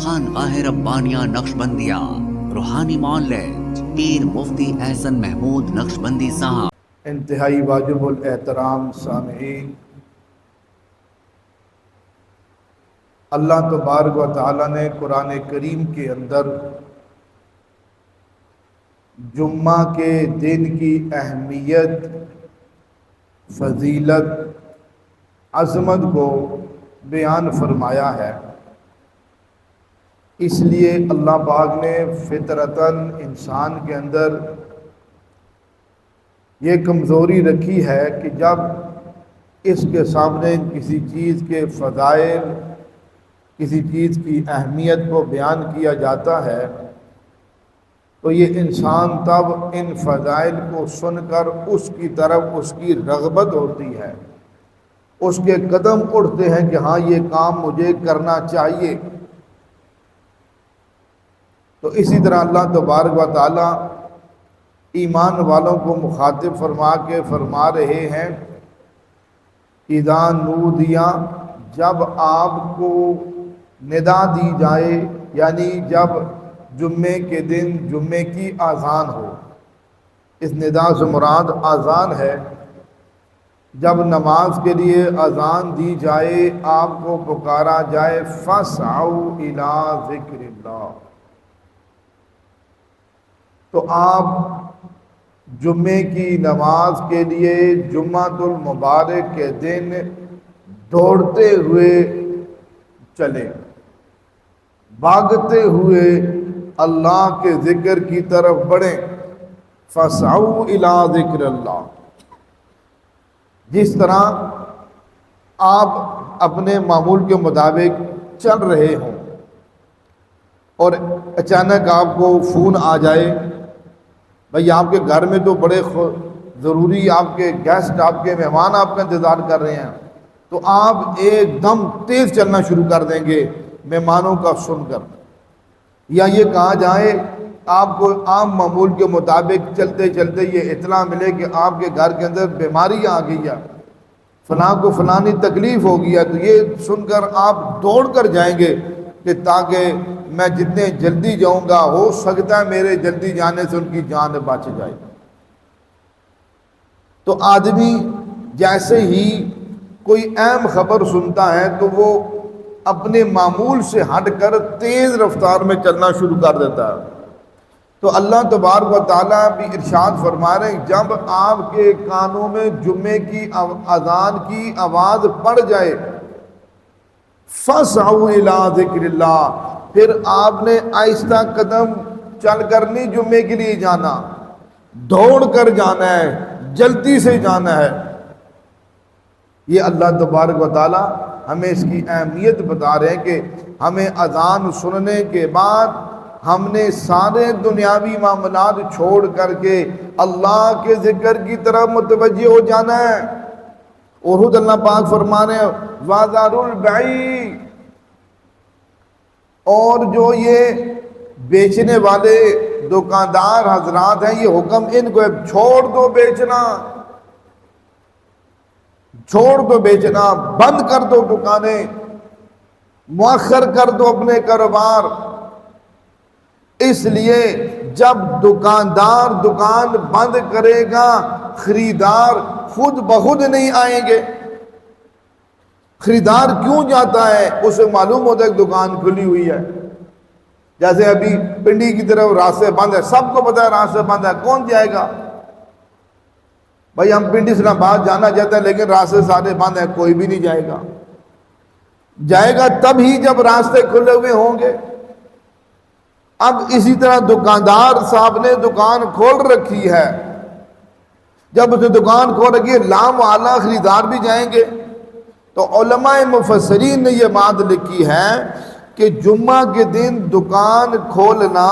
خانقاہ ربانیہ نقشبندیہ روحانی معلم پیر مفتی احسن محمود نقشبندی صاحب۔ انتہائی واجب الاحترام سامعین، اللہ تبارک و تعالیٰ نے قرآن کریم کے اندر جمعہ کے دن کی اہمیت، فضیلت، عظمت کو بیان فرمایا ہے۔ اس لیے اللہ پاک نے فطرتاً انسان کے اندر یہ کمزوری رکھی ہے کہ جب اس کے سامنے کسی چیز کے فضائل، کسی چیز کی اہمیت کو بیان کیا جاتا ہے تو یہ انسان تب ان فضائل کو سن کر اس کی طرف اس کی رغبت ہوتی ہے، اس کے قدم اٹھتے ہیں کہ ہاں یہ کام مجھے کرنا چاہیے۔ تو اسی طرح اللہ تبارک و تعالیٰ ایمان والوں کو مخاطب فرما کے فرما رہے ہیں، اذا نودیا، جب آپ کو ندا دی جائے، یعنی جب جمعے کے دن جمعے کی اذان ہو۔ اس ندا سے مراد اذان ہے، جب نماز کے لیے اذان دی جائے، آپ کو پکارا جائے، فَاسْعَوْا إِلَىٰ ذِكْرِ اللَّهِ، تو آپ جمعے کی نماز کے لیے جمعۃ المبارک کے دن دوڑتے ہوئے چلیں، بھاگتے ہوئے اللہ کے ذکر کی طرف بڑھیں۔ فَاسْعَوْا إِلَىٰ ذِكْرِ اللَّهِ، جس طرح آپ اپنے معمول کے مطابق چل رہے ہوں اور اچانک آپ کو فون آ جائے، بھئی آپ کے گھر میں تو بڑے ضروری آپ کے گیسٹ، آپ کے مہمان آپ کا انتظار کر رہے ہیں، تو آپ ایک دم تیز چلنا شروع کر دیں گے مہمانوں کا سن کر، یا یہ کہا جائے آپ کو عام معمول کے مطابق چلتے چلتے یہ اطلاع ملے کہ آپ کے گھر کے اندر بیماری آ گئی ہے، فلاں کو فلانی تکلیف ہو گئی ہے، تو یہ سن کر آپ دوڑ کر جائیں گے کہ تاکہ میں جتنے جلدی جاؤں گا ہو سکتا ہے میرے جلدی جانے سے ان کی جان بچ جائے۔ تو آدمی جیسے ہی کوئی اہم خبر سنتا ہے تو وہ اپنے معمول سے ہٹ کر تیز رفتار میں چلنا شروع کر دیتا ہے۔ تو اللہ تبارک و تعالیٰ بھی ارشاد فرما رہے ہیں، جب آپ کے کانوں میں جمعے کی اذان کی آواز پڑ جائے، فَاسْعَوْا إِلَىٰ ذِكْرِ اللَّهِ، پھر آپ نے آہستہ قدم چل کر نہیں جمعے کے لیے جانا، دوڑ کر جانا ہے، جلدی سے جانا ہے۔ یہ اللہ تبارک و تعالیٰ ہمیں اس کی اہمیت بتا رہے ہیں کہ ہمیں اذان سننے کے بعد ہم نے سارے دنیاوی معاملات چھوڑ کر کے اللہ کے ذکر کی طرف متوجہ ہو جانا ہے۔ اور خود اللہ پاک فرما رہے ہیں وَذَرُوا الْبَيْعَ، اور جو یہ بیچنے والے دکاندار حضرات ہیں یہ حکم ان کو ہے، چھوڑ دو بیچنا، چھوڑ دو بیچنا، بند کر دو دکانیں، مؤخر کر دو اپنے کاروبار۔ اس لیے جب دکاندار دکان بند کرے گا خریدار خود بخود نہیں آئیں گے۔ خریدار کیوں جاتا ہے؟ اسے معلوم ہوتا ہے کہ دکان کھلی ہوئی ہے۔ جیسے ابھی پنڈی کی طرف راستے بند ہے، سب کو پتا ہے راستے بند ہے، کون جائے گا؟ بھائی ہم پنڈی سے باہر جانا چاہتے ہیں لیکن راستے سارے بند ہیں، کوئی بھی نہیں جائے گا۔ جائے گا تب ہی جب راستے کھلے ہوئے ہوں گے۔ اب اسی طرح دکاندار صاحب نے دکان کھول رکھی ہے، جب اسے دکان کھول رکھی ہے لام والا خریدار بھی جائیں گے۔ تو علماء مفسرین نے یہ بات لکھی ہے کہ جمعہ کے دن دکان کھولنا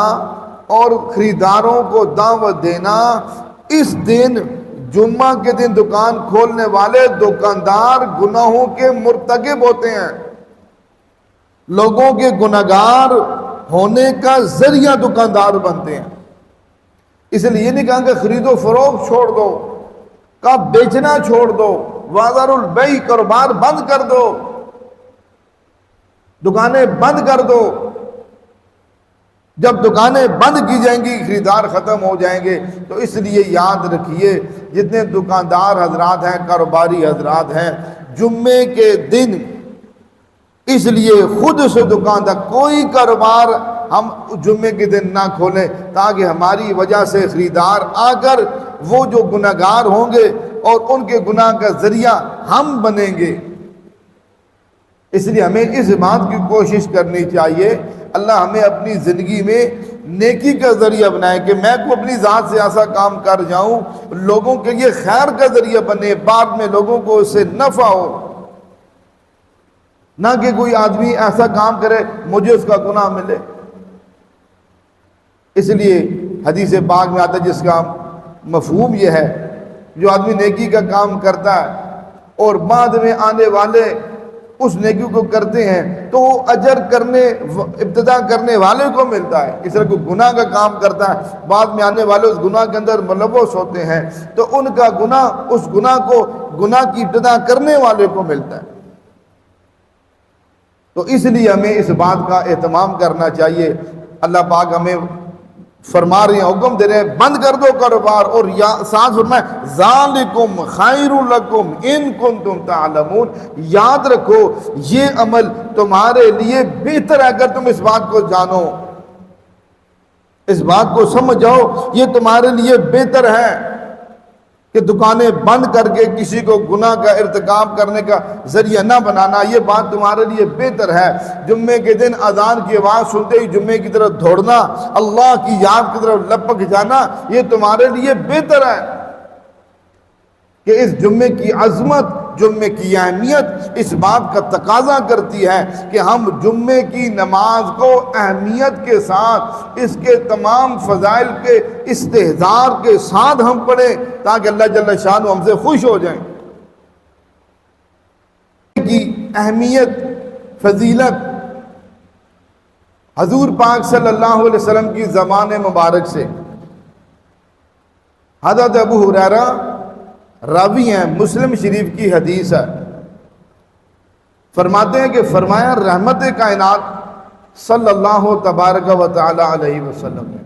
اور خریداروں کو دعوت دینا، اس دن جمعہ کے دن دکان کھولنے والے دکاندار گناہوں کے مرتکب ہوتے ہیں، لوگوں کے گناہگار ہونے کا ذریعہ دکاندار بنتے ہیں۔ اس لیے یہ نہیں کہا کہ خرید و فروخت چھوڑ دو، کہا بیچنا چھوڑ دو، وَذَرُوا الْبَيْعَ، کاروبار بند کر دو، دکانیں بند کر دو، جب دکانیں بند کی جائیں گی خریدار ختم ہو جائیں گے. تو اس لیے یاد رکھیے جتنے دکاندار حضرات ہیں، کاروباری حضرات ہیں، جمعے کے دن اس لیے خود سے دکاندار کوئی کاروبار ہم جمعے کے دن نہ کھولیں، تاکہ ہماری وجہ سے خریدار آ کر وہ جو گناہگار ہوں گے اور ان کے گناہ کا ذریعہ ہم بنیں گے. اس لیے ہمیں اس بات کی کوشش کرنی چاہیے اللہ ہمیں اپنی زندگی میں نیکی کا ذریعہ بنائے کہ میں کو اپنی ذات سے ایسا کام کر جاؤں لوگوں کے لیے خیر کا ذریعہ بنے، بعد میں لوگوں کو اس سے نفع ہو، نہ کہ کوئی آدمی ایسا کام کرے مجھے اس کا گناہ ملے. اس لیے حدیث پاک میں آتا ہے جس کا مفہوم یہ ہے، جو آدمی نیکی کا کام کرتا ہے اور بعد میں آنے والے اس نیکی کو کرتے ہیں تو وہ اجر کرنے ابتدا کرنے والے کو ملتا ہے. اس طرح کوئی گناہ کا کام کرتا ہے بعد میں آنے والے اس گناہ کے اندر ملوث ہوتے ہیں تو ان کا گناہ اس گناہ کو گناہ کی ابتدا کرنے والے کو ملتا ہے. تو اس لیے ہمیں اس بات کا اہتمام کرنا چاہیے. اللہ پاک ہمیں فرما رہے ہیں، حکم دے رہے ہیں بند کر دو کاروبار، اور ساتھ فرمائے ذالکم خیر لکم ان کنتم تعلمون، یاد رکھو یہ عمل تمہارے لیے بہتر ہے اگر تم اس بات کو جانو، اس بات کو سمجھو، یہ تمہارے لیے بہتر ہے کہ دکانیں بند کر کے کسی کو گناہ کا ارتکاب کرنے کا ذریعہ نہ بنانا. یہ بات تمہارے لیے بہتر ہے. جمعے کے دن اذان کی آواز سنتے ہی جمعے کی طرف دوڑنا، اللہ کی یاد کی طرف لپک جانا، یہ تمہارے لیے بہتر ہے کہ اس جمعے کی عظمت، جمعے کی اہمیت اس بات کا تقاضا کرتی ہے کہ ہم جمعے کی نماز کو اہمیت کے ساتھ، اس کے تمام فضائل کے استحضار کے ساتھ ہم پڑھیں تاکہ اللہ جل شانہ ہم سے خوش ہو جائیں. کی اہمیت، فضیلت حضور پاک صلی اللہ علیہ وسلم کی زبان مبارک سے حضرت ابو ہریرہ راوی ہیں، مسلم شریف کی حدیث ہے، فرماتے ہیں کہ فرمایا رحمت کائنات صلی اللہ تبارک و تعالی علیہ وسلم نے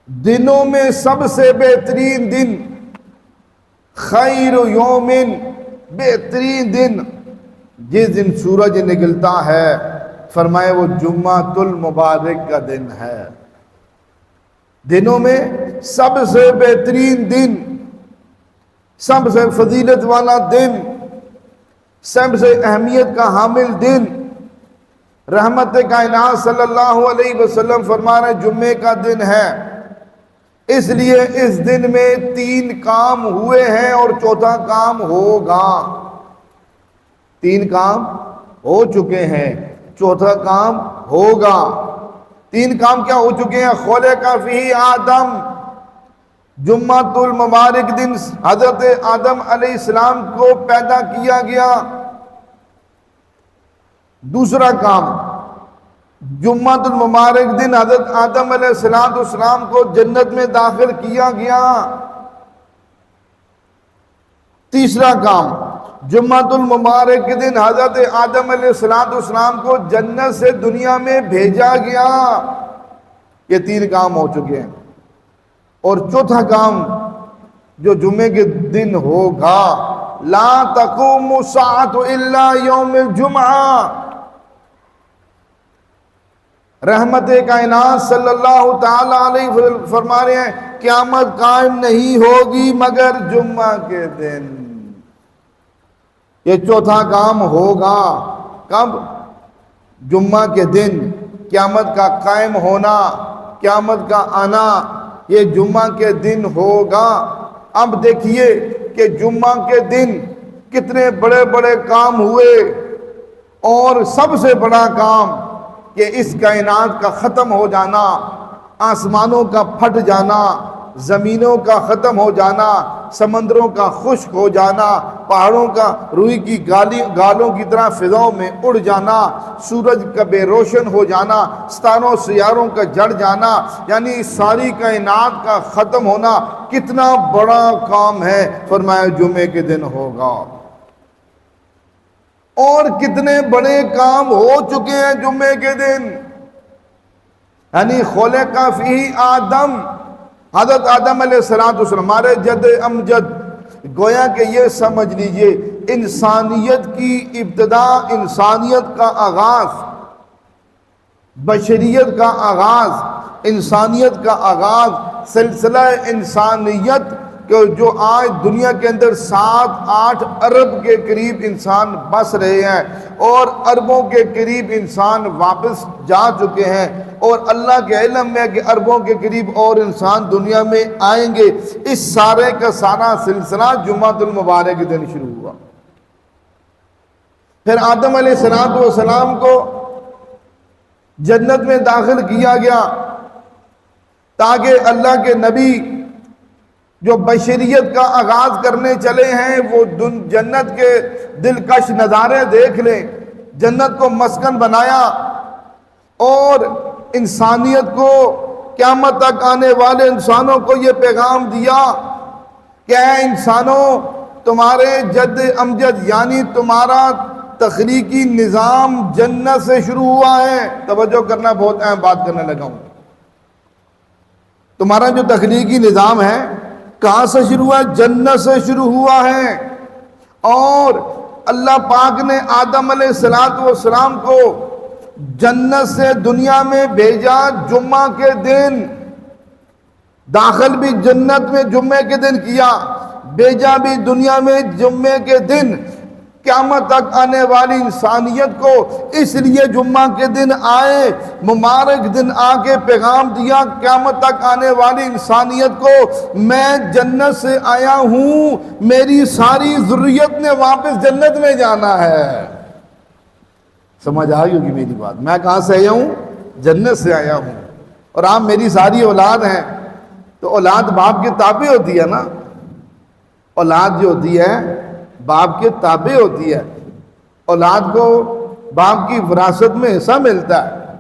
دنوں میں سب سے بہترین دن، خیر یومن، بہترین دن جس دن سورج نکلتا ہے، فرمایا وہ جمعۃ المبارک کا دن ہے. دنوں میں سب سے بہترین دن، سب سے فضیلت والا دن، سب سے اہمیت کا حامل دن، رحمت کائنات صلی اللہ علیہ وسلم فرما رہے جمعے کا دن ہے. اس لیے اس دن میں 3 کام ہوئے ہیں اور چوتھا کام ہوگا. 3 کام ہو چکے ہیں، چوتھا کام ہوگا. 3 کام کیا ہو چکے ہیں؟ خلق فیہ آدم، جمعۃ المبارک دن حضرت آدم علیہ السلام کو پیدا کیا گیا. دوسرا کام، جمعۃ المبارک دن حضرت آدم علیہ السلام کو جنت میں داخل کیا گیا. تیسرا کام، جمعۃ المبارک کے دن حضرت آدم علیہ السلام کو جنت سے دنیا میں بھیجا گیا. یہ 3 کام ہو چکے ہیں. اور چوتھا کام جو جمعے کے دن ہوگا، لا تقوم الساعة الا یوم الجمعہ، رحمت کائنات صلی اللہ تعالی علیہ وسلم فرما رہے ہیں قیامت قائم نہیں ہوگی مگر جمعہ کے دن. یہ چوتھا کام ہوگا. کب؟ جمعہ کے دن قیامت کا قائم ہونا، قیامت کا آنا، یہ جمعہ کے دن ہوگا. اب دیکھیے کہ جمعہ کے دن کتنے بڑے بڑے کام ہوئے، اور سب سے بڑا کام کہ اس کائنات کا ختم ہو جانا، آسمانوں کا پھٹ جانا، زمینوں کا ختم ہو جانا، سمندروں کا خشک ہو جانا، پہاڑوں کا روئی کی گالوں کی طرح فضاؤں میں اڑ جانا، سورج کا بے روشن ہو جانا، ستاروں سیاروں کا جڑ جانا، یعنی ساری کائنات کا ختم ہونا کتنا بڑا کام ہے. فرمایا جمعے کے دن ہوگا. اور کتنے بڑے کام ہو چکے ہیں جمعے کے دن. یعنی خلق فیہ آدم، حضرت آدم علیہ السلام ہمارے جد امجد، گویا کہ یہ سمجھ لیجئے انسانیت کی ابتدا، انسانیت کا آغاز، بشریت کا آغاز، انسانیت کا آغاز، سلسلہ انسانیت کہ جو آج دنیا کے اندر 7-8 ارب کے قریب انسان بس رہے ہیں اور اربوں کے قریب انسان واپس جا چکے ہیں، اور اللہ کے علم میں کہ اربوں کے قریب اور انسان دنیا میں آئیں گے، اس سارے کا سارا سلسلہ جمعۃ المبارک کے دن شروع ہوا۔ پھر آدم علیہ السلام کو جنت میں داخل کیا گیا تاکہ اللہ کے نبی جو بشریت کا آغاز کرنے چلے ہیں وہ جنت کے دلکش نظارے دیکھ لیں۔ جنت کو مسکن بنایا اور انسانیت کو، قیامت تک آنے والے انسانوں کو یہ پیغام دیا کہ اے انسانوں، تمہارے جد امجد یعنی تمہارا تخلیقی نظام جنت سے شروع ہوا ہے۔ توجہ کرنا، بہت اہم بات کرنے لگا ہوں۔ تمہارا جو تخلیقی نظام ہے کہاں سے شروع ہوا ہے؟ جنت سے شروع ہوا ہے۔ اور اللہ پاک نے آدم علیہ السلام کو جنت سے دنیا میں بھیجا جمعہ کے دن، داخل بھی جنت میں جمعے کے دن کیا، بھیجا بھی دنیا میں جمعے کے دن، قیامت تک آنے والی انسانیت کو اس لیے جمعہ کے دن آئے، مبارک دن آ کے پیغام دیا قیامت تک آنے والی انسانیت کو میں جنت سے آیا ہوں، میری ساری ذریت نے واپس جنت میں جانا ہے۔ سمجھ آئی ہوگی میری بات؟ میں کہاں سے آیا ہوں؟ جنت سے آیا ہوں، اور آپ میری ساری اولاد ہیں، تو اولاد باپ کے تابع ہوتی ہے نا، اولاد جو ہوتی ہے باپ کے تابع ہوتی ہے، اولاد کو باپ کی وراثت میں حصہ ملتا ہے،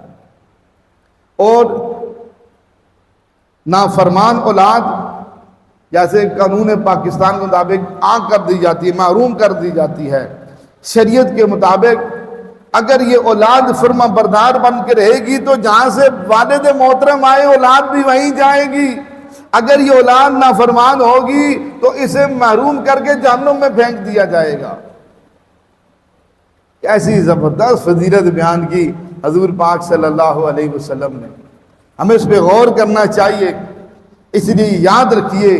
اور نافرمان اولاد جیسے قانون پاکستان کے مطابق آنکھ کر دی جاتی ہے، محروم کر دی جاتی ہے۔ شریعت کے مطابق اگر یہ اولاد فرما بردار بن کے رہے گی تو جہاں سے والد محترم آئے اولاد بھی وہیں جائے گی، اگر یہ اولاد نافرمان ہوگی تو اسے محروم کر کے جہنم میں پھینک دیا جائے گا۔ ایسی زبردست فضیلت بیان کی حضور پاک صلی اللہ علیہ وسلم نے، ہمیں اس پہ غور کرنا چاہیے۔ اس لیے یاد رکھیے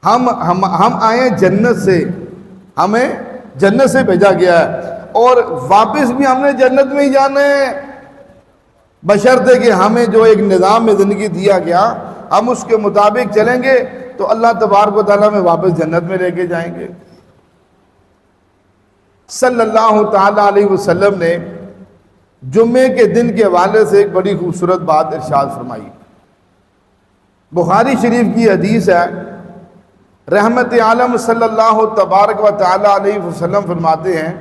ہم آئے جنت سے، ہمیں جنت سے بھیجا گیا ہے، اور واپس بھی ہم نے جنت میں ہی جانا ہے، بشرطے کہ ہمیں جو ایک نظام میں زندگی دیا گیا ہم اس کے مطابق چلیں گے تو اللہ تبارک و تعالیٰ میں واپس جنت میں لے کے جائیں گے۔ صلی اللہ تعالیٰ علیہ وسلم نے جمعے کے دن کے حوالے سے ایک بڑی خوبصورت بات ارشاد فرمائی۔ بخاری شریف کی حدیث ہے، رحمت عالم صلی اللہ تبارک و تعالیٰ علیہ وسلم فرماتے ہیں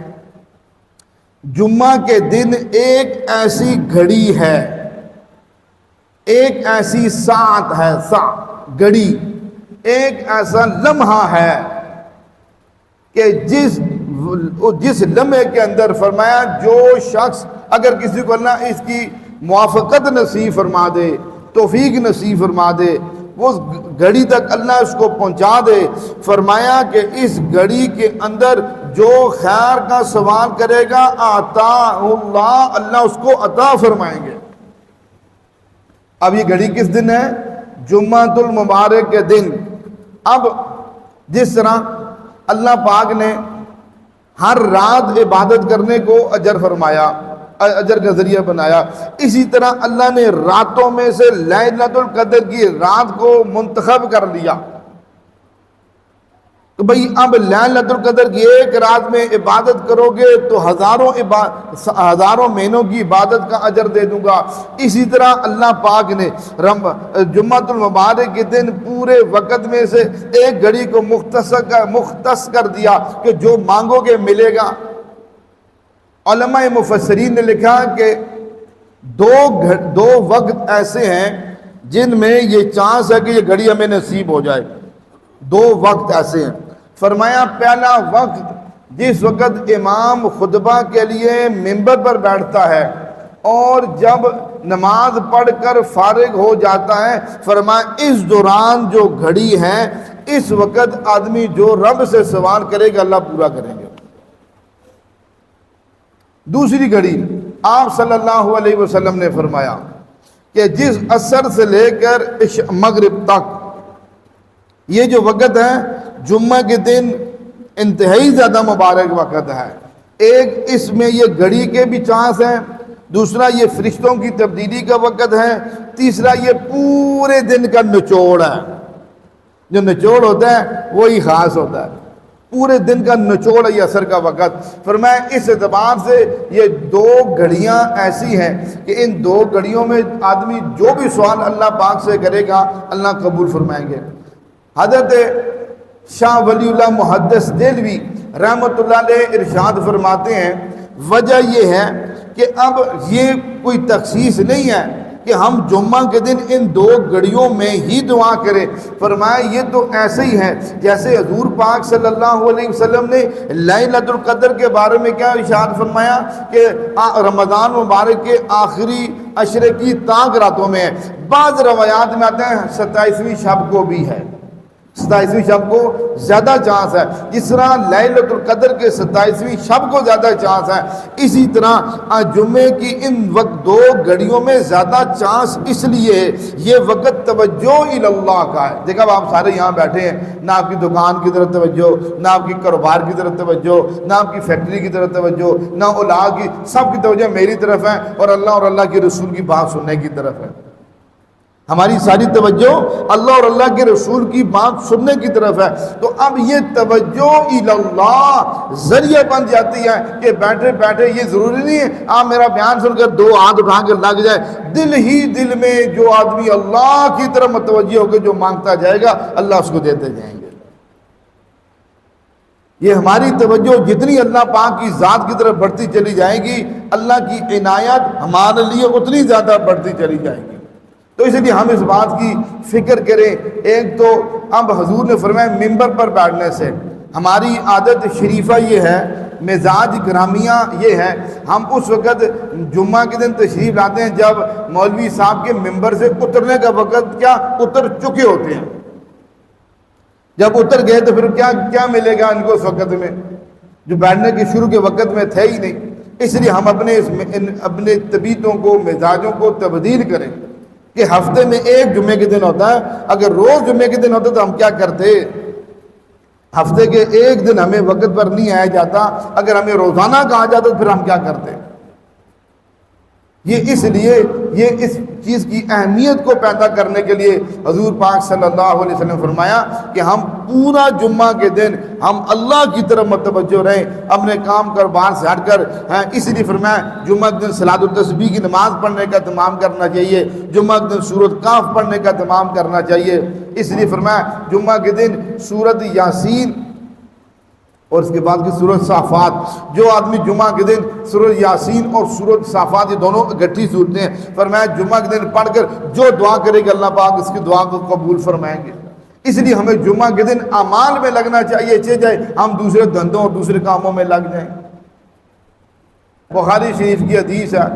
جمعہ کے دن ایک ایسی گھڑی ہے، ایک ایسی ساعت ہے، گھڑی، ایک ایسا لمحہ ہے کہ جس لمحے کے اندر فرمایا جو شخص اگر کسی کو اللہ اس کی موافقت نصیب فرما دے، توفیق نصیب فرما دے، وہ گھڑی تک اللہ اس کو پہنچا دے، فرمایا کہ اس گھڑی کے اندر جو خیر کا سوال کرے گا عطا اللہ، اللہ اس کو عطا فرمائیں گے۔ اب یہ گھڑی کس دن ہے؟ جمعۃ المبارک کے دن۔ اب جس طرح اللہ پاک نے ہر رات عبادت کرنے کو اجر فرمایا، اجر کا ذریعہ بنایا، اسی طرح اللہ نے راتوں میں سے لیلۃ القدر کی رات کو منتخب کر لیا کہ بھئی اب لیلۃ القدر کی ایک رات میں عبادت کرو گے تو ہزاروں مہینوں کی عبادت کا اجر دے دوں گا۔ اسی طرح اللہ پاک نے جمعۃ المبارک کے دن پورے وقت میں سے ایک گھڑی کو مختص کر دیا کہ جو مانگو گے ملے گا۔ علماء مفسرین نے لکھا کہ دو وقت ایسے ہیں جن میں یہ چانس ہے کہ یہ گھڑی ہمیں نصیب ہو جائے۔ دو وقت ایسے ہیں، فرمایا پہلا وقت جس وقت امام خطبہ کے لیے منبر پر بیٹھتا ہے اور جب نماز پڑھ کر فارغ ہو جاتا ہے فرمایا اس دوران جو گھڑی ہے اس وقت آدمی جو رب سے سوال کرے گا اللہ پورا کریں گے۔ دوسری گھڑی آپ صلی اللہ علیہ وسلم نے فرمایا کہ جس عصر سے لے کر مغرب تک یہ جو وقت ہے جمعہ کے دن انتہائی زیادہ مبارک وقت ہے۔ ایک اس میں یہ گھڑی کے بھی چانس ہیں، دوسرا یہ فرشتوں کی تبدیلی کا وقت ہے، تیسرا یہ پورے دن کا نچوڑ ہے۔ جو نچوڑ ہوتا ہے وہی خاص ہوتا ہے، پورے دن کا نچوڑ ہے یہ عصر کا وقت۔ فرمایا اس اعتبار سے یہ دو گھڑیاں ایسی ہیں کہ ان دو گھڑیوں میں آدمی جو بھی سوال اللہ پاک سے کرے گا اللہ قبول فرمائیں گے۔ حضرت شاہ ولی اللہ محدث دہلوی رحمۃ اللہ علیہ ارشاد فرماتے ہیں وجہ یہ ہے کہ اب یہ کوئی تخصیص نہیں ہے کہ ہم جمعہ کے دن ان دو گھڑیوں میں ہی دعا کریں۔ فرمایا یہ تو ایسے ہی ہے جیسے حضور پاک صلی اللہ علیہ وسلم نے لیلۃ القدر کے بارے میں کیا ارشاد فرمایا کہ رمضان مبارک کے آخری عشرے کی تاک راتوں میں ہے۔ بعض روایات میں آتے ہیں 27ویں شب کو بھی ہے، 27ویں شب کو زیادہ چانس ہے۔ جس طرح لیلۃ القدر کے 27ویں شب کو زیادہ چانس ہے، اسی طرح جمعے کی ان وقت دو گھڑیوں میں زیادہ چانس اس لیے ہے یہ وقت توجہ اللہ کا ہے۔ دیکھا اب آپ سارے یہاں بیٹھے ہیں، نہ آپ کی دکان کی طرف توجہ، نہ آپ کی کاروبار کی طرف توجہ، نہ آپ کی فیکٹری کی طرف توجہ، نہ اولاد کی، سب کی توجہ میری طرف ہے اور اللہ کے رسول کی بات سننے کی طرف ہے۔ ہماری ساری توجہ اللہ اور اللہ کے رسول کی بات سننے کی طرف ہے۔ تو اب یہ توجہ اللہ ذریعہ بن جاتی ہے کہ بیٹھے بیٹھے یہ ضروری نہیں ہے آپ میرا بیان سن کر دو ہاتھ اٹھا کر لگ جائے، دل ہی دل میں جو آدمی اللہ کی طرف متوجہ ہو کے جو مانگتا جائے گا اللہ اس کو دیتے جائیں گے۔ یہ ہماری توجہ جتنی اللہ پاک کی ذات کی طرف بڑھتی چلی جائے گی اللہ کی عنایت ہمارے لیے اتنی زیادہ بڑھتی چلی جائے گی۔ تو اس لیے ہم اس بات کی فکر کریں۔ ایک تو اب حضور نے فرمایا ممبر پر بیٹھنے سے ہماری عادت شریفہ یہ ہے، مزاج گرامیہ یہ ہے، ہم اس وقت جمعہ کے دن تشریف لاتے ہیں جب مولوی صاحب کے ممبر سے اترنے کا وقت کیا اتر چکے ہوتے ہیں۔ جب اتر گئے تو پھر کیا ملے گا ان کو اس وقت میں جو بیٹھنے کے شروع کے وقت میں تھے ہی نہیں۔ اس لیے ہم اپنے طبیعتوں کو مزاجوں کو تبدیل کریں کہ ہفتے میں ایک جمعے کے دن ہوتا ہے، اگر روز جمعے کے دن ہوتا تو ہم کیا کرتے؟ ہفتے کے ایک دن ہمیں وقت پر نہیں آیا جاتا، اگر ہمیں روزانہ کہا جاتا تو پھر ہم کیا کرتے؟ یہ اس لیے یہ اس چیز کی اہمیت کو پیدا کرنے کے لیے حضور پاک صلی اللہ علیہ وسلم نے فرمایا کہ ہم پورا جمعہ کے دن ہم اللہ کی طرف متوجہ رہیں، اپنے کام کاروبار سے ہٹ کر۔ اس لیے فرمایا جمعہ کے دن صلاۃ التسبیح کی نماز پڑھنے کا اہتمام کرنا چاہیے، جمعہ کے دن سورۃ کاف پڑھنے کا اہتمام کرنا چاہیے۔ اس لیے فرمایا جمعہ کے دن سورۃ یاسین اور اس کے بعد کی سورۃ صافات، جو آدمی جمعہ کے دن سورۃ یاسین اور سورۃ صافات یہ دونوں اکٹھی صورتیں ہیں، فرمایا جمعہ کے دن پڑھ کر جو دعا کرے گا اللہ پاک اس کی دعا کو قبول فرمائیں گے۔ اس لیے ہمیں جمعہ کے دن اعمال میں لگنا چاہیے، چاہے ہم دوسرے دھندوں اور دوسرے کاموں میں لگ جائیں۔ بخاری شریف کی حدیث ہے،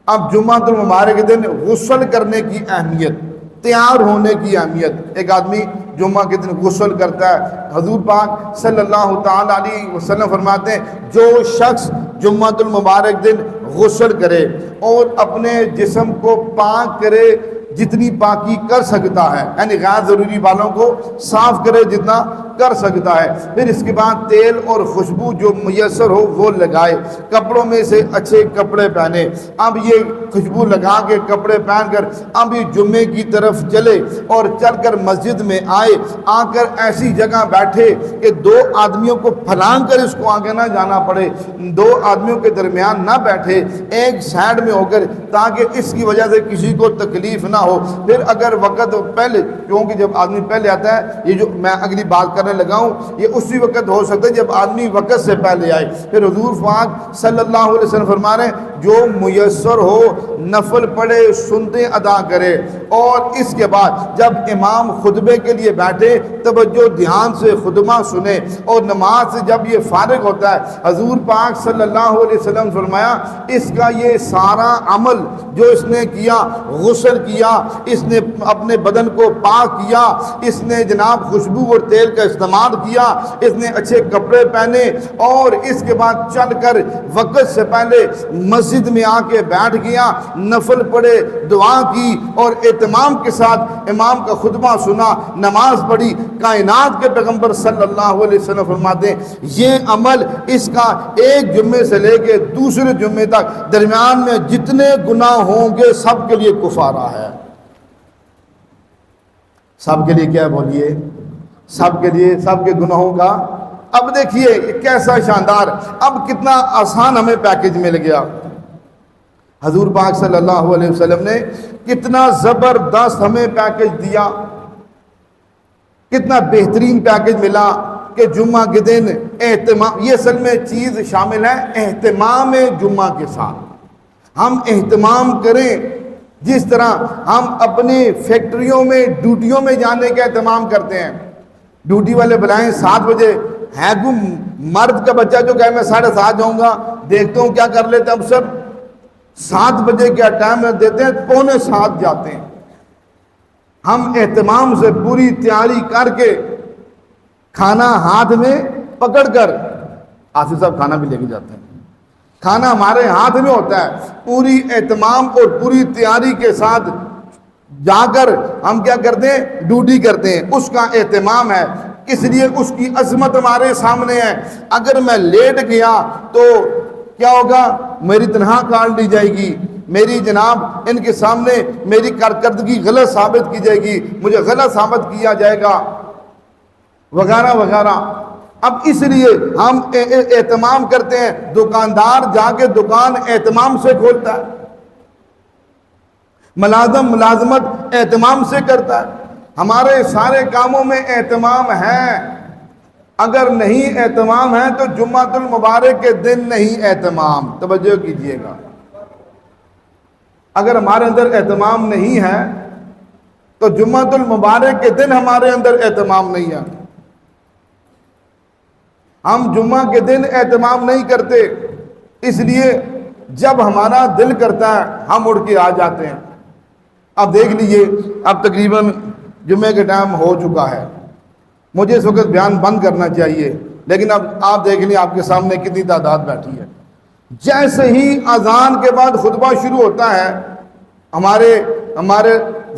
اب جمعہ المبارک کے دن غسل کرنے کی اہمیت، تیار ہونے کی اہمیت۔ ایک آدمی جمعہ کے دن غسل کرتا ہے، حضور پاک صلی اللہ تعالی علیہ وسلم فرماتے ہیں جو شخص جمعہ المبارک دن غسل کرے اور اپنے جسم کو پاک کرے جتنی پاکی کر سکتا ہے، یعنی غیر ضروری بالوں کو صاف کرے جتنا کر سکتا ہے، پھر اس کے بعد تیل اور خوشبو جو میسر ہو وہ لگائے، کپڑوں میں سے اچھے کپڑے پہنے، اب یہ خوشبو لگا کے کپڑے پہن کر اب یہ جمعے کی طرف چلے اور چل کر مسجد میں آئے، آ کر ایسی جگہ بیٹھے کہ دو آدمیوں کو پھلانگ کر اس کو آگے نہ جانا پڑے، دو آدمیوں کے درمیان نہ بیٹھے، ایک سائڈ میں ہو کر، تاکہ اس کی وجہ سے کسی کو تکلیف نہ ہو۔ پھر اگر وقت پہلے، کیونکہ جب آدمی پہلے آتا ہے، یہ جو میں اگلی بات کر مارنے لگا ہوں، یہ اسی وقت ہو سکتا ہے جب آدمی وقت سے پہلے آئے۔ پھر حضور پاک صلی اللہ علیہ وسلم فرما رہے ہیں جو میسر ہو نفل پڑھے، سنتے ادا کرے، اور اس کے بعد جب امام خطبے کے لیے بیٹھے توجہ دھیان سے خطبہ سنے، اور نماز سے جب یہ فارغ ہوتا ہے، حضور پاک صلی اللہ علیہ وسلم فرمایا اس کا یہ سارا عمل جو اس نے کیا، غسل کیا، اس نے اپنے بدن کو پاک کیا، اس نے جناب خوشبو اور تیل کا استعمال کیا، اس نے اچھے کپڑے پہنے، اور اس کے بعد چل کر وقت سے پہلے مسجد میں آ کے بیٹھ گیا، نفل پڑھے، دعا کی، اور اہتمام کے ساتھ امام کا خطبہ سنا، نماز پڑھی۔ کائنات کے پیغمبر صلی اللہ علیہ وسلم فرماتے ہیں یہ عمل اس کا ایک جمعے سے لے کے دوسرے جمعے تک درمیان میں جتنے گناہ ہوں گے سب کے لیے کفارہ ہے۔ سب کے لیے کیا بولیے؟ سب کے لیے، سب کے گناہوں کا۔ اب دیکھیے کیسا شاندار، اب کتنا آسان ہمیں پیکج مل گیا۔ حضور پاک صلی اللہ علیہ وسلم نے کتنا زبردست ہمیں پیکج دیا، کتنا بہترین پیکج ملا کہ جمعہ کے دن اہتمام، یہ اصل میں چیز شامل ہے اہتمام جمعہ کے ساتھ۔ ہم اہتمام کریں جس طرح ہم اپنی فیکٹریوں میں ڈیوٹیوں میں جانے کا اہتمام کرتے ہیں۔ ڈیوٹی والے بلائیں 7 بجے، ہے کوئی مرد کا بچہ جو کہے میں 7:30 جاؤں گا، دیکھتا ہوں کیا کر لیتے ہیں افسر، 7 بجے کا ٹائم دیتے ہیں، 6:45 جاتے ہیں۔ ہم اہتمام سے پوری تیاری کر کے کھانا ہاتھ میں پکڑ کر، آصف صاحب کھانا بھی لے کے جاتے ہیں، کھانا ہمارے ہاتھ میں ہوتا ہے، پوری اہتمام اور پوری تیاری کے ساتھ جا کر ہم کیا کرتے ہیں، ڈیوٹی کرتے ہیں، اس کا اہتمام ہے، اس لیے اس کی عظمت ہمارے سامنے ہے۔ اگر میں لیٹ گیا تو کیا ہوگا، میری تنخواہ کاٹ لی جائے گی، میری جناب ان کے سامنے میری کارکردگی غلط ثابت کی جائے گی، مجھے غلط ثابت کیا جائے گا، وغیرہ وغیرہ۔ اب اس لیے ہم اہتمام کرتے ہیں، دکاندار جا کے دکان اہتمام سے کھولتا ہے، ملازم ملازمت اہتمام سے کرتا ہے، ہمارے سارے کاموں میں اہتمام ہے۔ اگر نہیں اہتمام ہے تو جمعۃ المبارک کے دن نہیں اہتمام، توجہ کیجئے گا۔ اگر ہمارے اندر اہتمام نہیں ہے تو جمعۃ المبارک کے دن ہمارے اندر اہتمام نہیں ہے۔ ہم جمعہ کے دن اہتمام نہیں کرتے، اس لیے جب ہمارا دل کرتا ہے ہم اڑ کے آ جاتے ہیں۔ اب دیکھ لیجئے، اب تقریباً جمعے کے ٹائم ہو چکا ہے، مجھے اس وقت بیان بند کرنا چاہیے، لیکن اب آپ دیکھ لیں آپ کے سامنے کتنی تعداد بیٹھی ہے۔ جیسے ہی اذان کے بعد خطبہ شروع ہوتا ہے ہمارے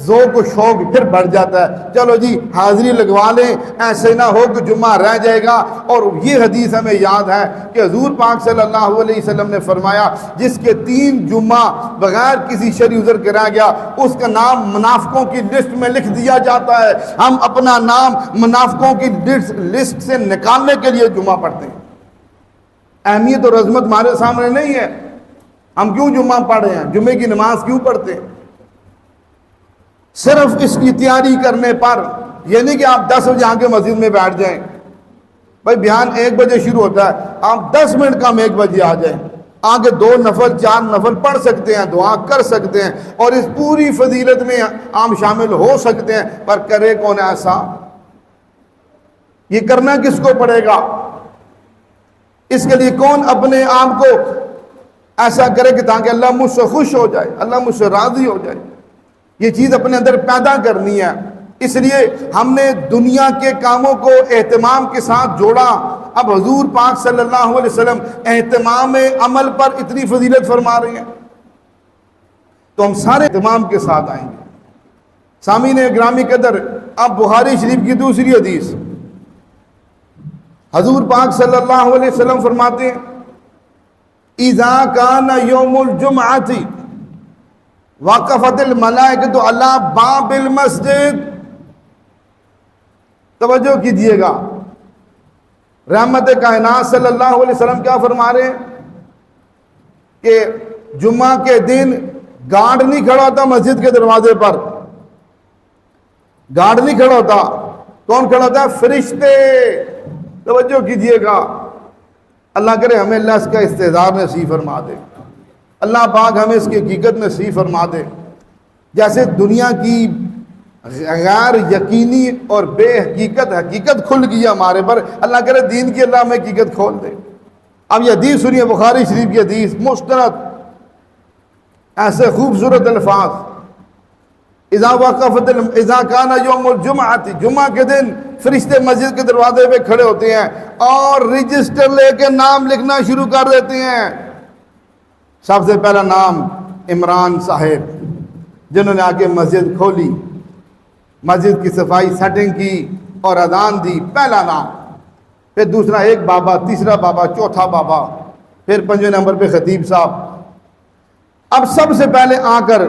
ذوق و شوق پھر بڑھ جاتا ہے، چلو جی حاضری لگوا لیں، ایسے نہ ہو کہ جمعہ رہ جائے گا۔ اور یہ حدیث ہمیں یاد ہے کہ حضور پاک صلی اللہ علیہ وسلم نے فرمایا جس کے 3 جمعہ بغیر کسی شرعی عذر کے رہ گیا اس کا نام منافقوں کی لسٹ میں لکھ دیا جاتا ہے۔ ہم اپنا نام منافقوں کی لسٹ سے نکالنے کے لیے جمعہ پڑھتے ہیں۔ اہمیت اور عظمت ہمارے سامنے نہیں ہے، ہم کیوں جمعہ پڑھ رہے ہیں، جمعے کی نماز کیوں پڑھتے ہیں؟ صرف اس کی تیاری کرنے پر، یہ نہیں کہ آپ 10 بجے آ کے مسجد میں بیٹھ جائیں، بھائی بیان 1 بجے شروع ہوتا ہے، آپ 10 منٹ کم 1 بجے آ جائیں، آگے 2 نفل 4 نفل پڑھ سکتے ہیں، دعا کر سکتے ہیں، اور اس پوری فضیلت میں عام شامل ہو سکتے ہیں۔ پر کرے کون ایسا؟ یہ کرنا کس کو پڑے گا؟ اس کے لیے کون اپنے آپ کو ایسا کرے کہ تاکہ اللہ مجھ سے خوش ہو جائے، اللہ مجھ سے راضی ہو جائے؟ یہ چیز اپنے اندر پیدا کرنی ہے۔ اس لیے ہم نے دنیا کے کاموں کو اہتمام کے ساتھ جوڑا۔ اب حضور پاک صلی اللہ علیہ وسلم اہتمام عمل پر اتنی فضیلت فرما رہے ہیں تو ہم سارے اہتمام کے ساتھ آئیں گے۔ سامعین گرامی قدر، اب بخاری شریف کی دوسری حدیث، حضور پاک صلی اللہ علیہ وسلم فرماتے ہیں اذا کان یوم الجمعۃ وقفت الملائکۃ علی باب المسجد۔ توجہ کیجئے گا، رحمت کائنات صلی اللہ علیہ وسلم کیا فرما رہے ہیں کہ جمعہ کے دن گارڈ نہیں کھڑا ہوتا مسجد کے دروازے پر، گارڈ نہیں کھڑا ہوتا، کون کھڑا ہوتا ہے؟ فرشتے. توجہ کیجئے گا. اللہ کرے ہمیں اللہ اس کا استحضار نصیب فرما دے. اللہ پاک ہمیں اس کی حقیقت نصیب فرما دے. جیسے دنیا کی غیر یقینی اور بے حقیقت کھل گئی ہمارے پر, اللہ کرے دین کی اللہ ہمیں حقیقت کھول دے. اب یہ حدیث سنیے, بخاری شریف کی حدیث, مستند, ایسے خوبصورت الفاظ. اذا کان یوم الجمعۃ, جمعہ کے دن فرشتے مسجد کے دروازے پہ کھڑے ہوتے ہیں اور رجسٹر لے کے نام لکھنا شروع کر دیتے ہیں. سب سے پہلا نام عمران صاحب, جنہوں نے آ کے مسجد کھولی, مسجد کی صفائی سیٹنگ کی اور اذان دی, پہلا نام. پھر دوسرا ایک بابا, تیسرا بابا, چوتھا بابا, پھر 5ویں نمبر پہ خطیب صاحب. اب سب سے پہلے آ کر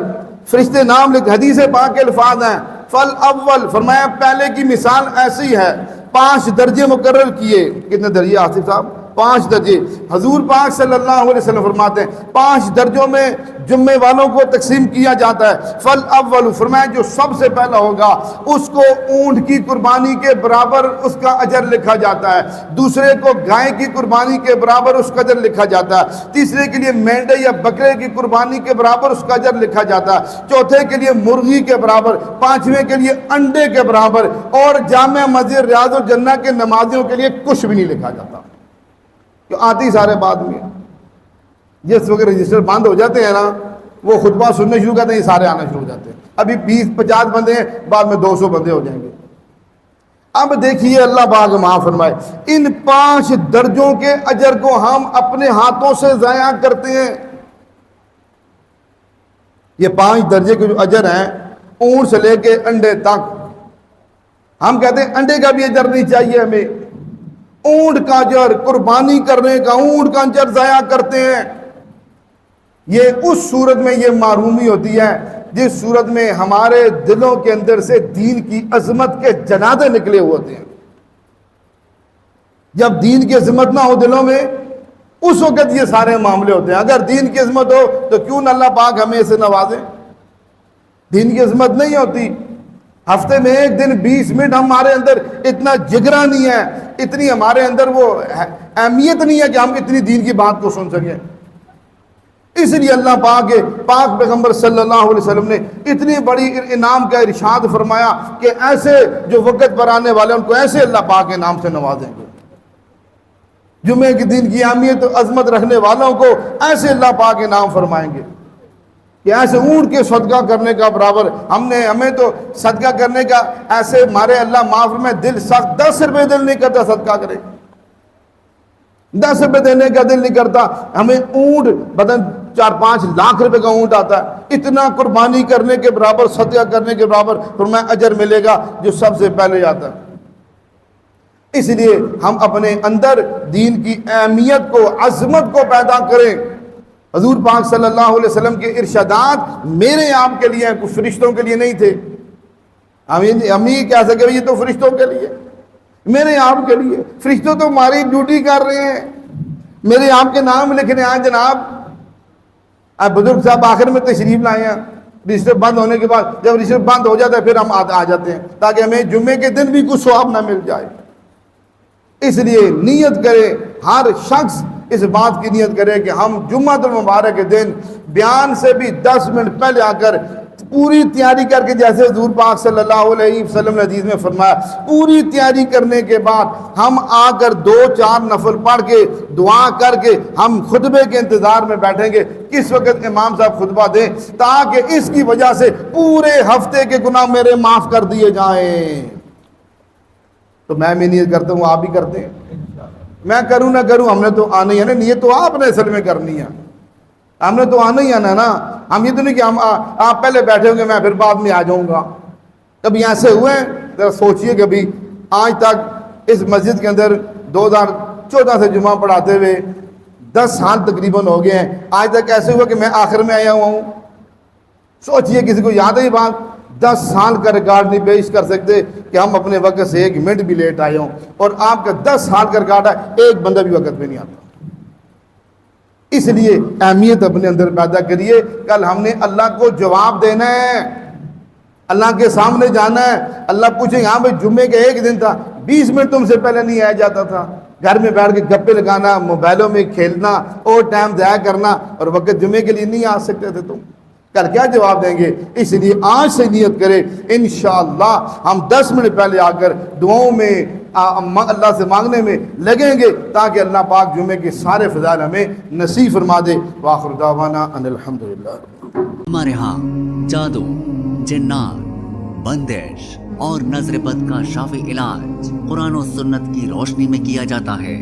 فرشتے نام لکھ, حدیث پاک کے الفاظ ہیں, فل اول, فرمایا پہلے کی مثال ایسی ہے. 5 درجے مقرر کیے. کتنے درجے آصف صاحب؟ 5 درجے. حضور پاک صلی اللہ علیہ وسلم فرماتے ہیں 5 درجوں میں جمعے والوں کو تقسیم کیا جاتا ہے. فل اول, فرمایا جو سب سے پہلا ہوگا اس کو اونٹ کی قربانی کے برابر اس کا اجر لکھا جاتا ہے. دوسرے کو گائے کی قربانی کے برابر اس کا اجر لکھا جاتا ہے. تیسرے کے لیے مینڈے یا بکرے کی قربانی کے برابر اس کا اجر لکھا جاتا ہے. چوتھے کے لیے مرغی کے برابر. 5ویں کے لیے انڈے کے برابر. اور جامع مسجد ریاض الجنہ کے نمازیوں کے لیے کچھ بھی نہیں لکھا جاتا. کہ آتی سارے بعد میں, جس وقت رجسٹر بند ہو جاتے ہیں نا, وہ خطبہ سننے شروع کرتے ہیں, سارے آنا شروع ہو جاتے ہیں. ابھی 20-50 بندے ہیں, بعد میں 200 بندے ہو جائیں گے. اب دیکھیے اللہ پاک معاف فرمائے, ان 5 درجوں کے اجر کو ہم اپنے ہاتھوں سے ضائع کرتے ہیں. یہ 5 درجے کے جو اجر ہیں, اونٹ سے لے کے انڈے تک, ہم کہتے ہیں انڈے کا بھی اجر نہیں چاہیے ہمیں. اونٹ کا اجر, قربانی کرنے کا اونٹ کا اجر ضائع کرتے ہیں. یہ اس صورت میں یہ معرومی ہوتی ہے جس صورت میں ہمارے دلوں کے اندر سے دین کی عظمت کے جنازے نکلے ہوتے ہیں. جب دین کی عظمت نہ ہو دلوں میں, اس وقت یہ سارے معاملے ہوتے ہیں. اگر دین کی عظمت ہو تو کیوں نہ اللہ پاک ہمیں اسے نوازے. دین کی عظمت نہیں ہوتی. ہفتے میں ایک دن 20 منٹ ہمارے اندر اتنا جگرا نہیں ہے, اتنی ہمارے اندر وہ اہمیت نہیں ہے کہ ہم اتنی دین کی بات کو سن سکیں. اس لیے اللہ پاک پیغمبر صلی اللہ علیہ وسلم نے اتنی بڑی انعام کا ارشاد فرمایا کہ ایسے جو وقت پر آنے والے ان کو ایسے اللہ پاک کے نام سے نوازیں گے. جمعے کے دن کی اہمیت و عظمت رکھنے والوں کو ایسے اللہ پاک انعام فرمائیں گے کہ ایسے اونٹ کے صدقہ کرنے کا برابر. ہمیں تو صدقہ کرنے کا ایسے مارے اللہ معاف میں دل سخت, 10 روپے دل نہیں کرتا صدقہ کرے, 10 روپے دینے کا دل نہیں کرتا. ہمیں اونٹ بدن 4-5 لاکھ روپے کا اونٹ آتا ہے, اتنا قربانی کرنے کے برابر, صدقہ کرنے کے برابر فرمایا اجر ملے گا جو سب سے پہلے آتا ہے. اس لیے ہم اپنے اندر دین کی اہمیت کو, عظمت کو پیدا کریں. حضور پاک صلی اللہ علیہ وسلم کے ارشادات میرے آپ کے لیے ہیں, کچھ فرشتوں کے لیے نہیں تھے. ہم یہ کہہ سکے یہ تو فرشتوں کے لیے, میرے آپ کے لیے. فرشتوں تو ہماری ڈیوٹی کر رہے ہیں, میرے آپ کے نام لکھنے آئے. جناب اب بزرگ صاحب آخر میں تشریف لائے ہیں, رجسٹر بند ہونے کے بعد, جب رجسٹر بند ہو جاتا ہے پھر ہم آ جاتے ہیں تاکہ ہمیں جمعے کے دن بھی کچھ ثواب نہ مل جائے. اس لیے نیت کرے, ہر شخص اس بات کی نیت کرے کہ ہم جمعہ المبارک کے دن بیان سے بھی 10 منٹ پہلے آ کر پوری تیاری کر کے, جیسے حضور پاک صلی اللہ علیہ وسلم نے حدیث میں فرمایا, پوری تیاری کرنے کے بعد ہم آ کر 2-4 نفل پڑھ کے دعا کر کے ہم خطبے کے انتظار میں بیٹھیں گے کس وقت امام صاحب خطبہ دیں, تاکہ اس کی وجہ سے پورے ہفتے کے گناہ میرے معاف کر دیے جائیں. تو میں نیت کرتا ہوں, آپ بھی کرتے ہیں. میں کروں نہ کروں, ہم نے تو آنا ہی ہے نا. نیت تو آپ نے اصل میں کرنی ہے, ہم نے تو آنا ہی آنا نا. ہم یہ تو نہیں کہ ہم آپ پہلے بیٹھے ہوں گے میں پھر بعد میں آ جاؤں گا. کبھی ایسے ہوئے ہیں؟ ذرا سوچئے. کبھی آج تک اس مسجد کے اندر 2014 سے جمعہ پڑھاتے ہوئے 10 سال تقریباً ہو گئے ہیں, آج تک ایسے ہوا کہ میں آخر میں آیا ہوا ہوں؟ سوچئے, کسی کو یاد ہے یہ بات؟ 10 سال کا ریکارڈ نہیں پیش کر سکتے کہ ہم اپنے وقت سے 1 منٹ بھی لیٹ آئے ہوں, اور آپ کا 10 سال کا ریکارڈ ہے, ایک بندہ بھی وقت پہ نہیں آتا. اس لیے اہمیت اپنے اندر پیدا کریے. کل ہم نے اللہ کو جواب دینا ہے. اللہ کے سامنے جانا ہے, اللہ پوچھیں ہاں بھائی جمعے کا ایک دن تھا, 20 منٹ تم سے پہلے نہیں آیا جاتا تھا, گھر میں بیٹھ کے گپے لگانا, موبائلوں میں کھیلنا اور ٹائم ضائع کرنا, اور وقت جمعے کے لیے نہیں آ سکتے تھے تم, کل کیا جواب دیں گے؟ اس لیے آج سے نیت کرے انشاءاللہ ہم 10 منٹ پہلے آ کر دعاؤں میں اللہ سے مانگنے میں لگیں گے, تاکہ اللہ پاک جمعے کے سارے فضائل ہمیں نصیب فرما دے. وآخر دعوانا ان الحمدللہ. ہمارے ہاں جادو, جنات, بندش اور نظر بد کا شافی علاج قرآن و سنت کی روشنی میں کیا جاتا ہے.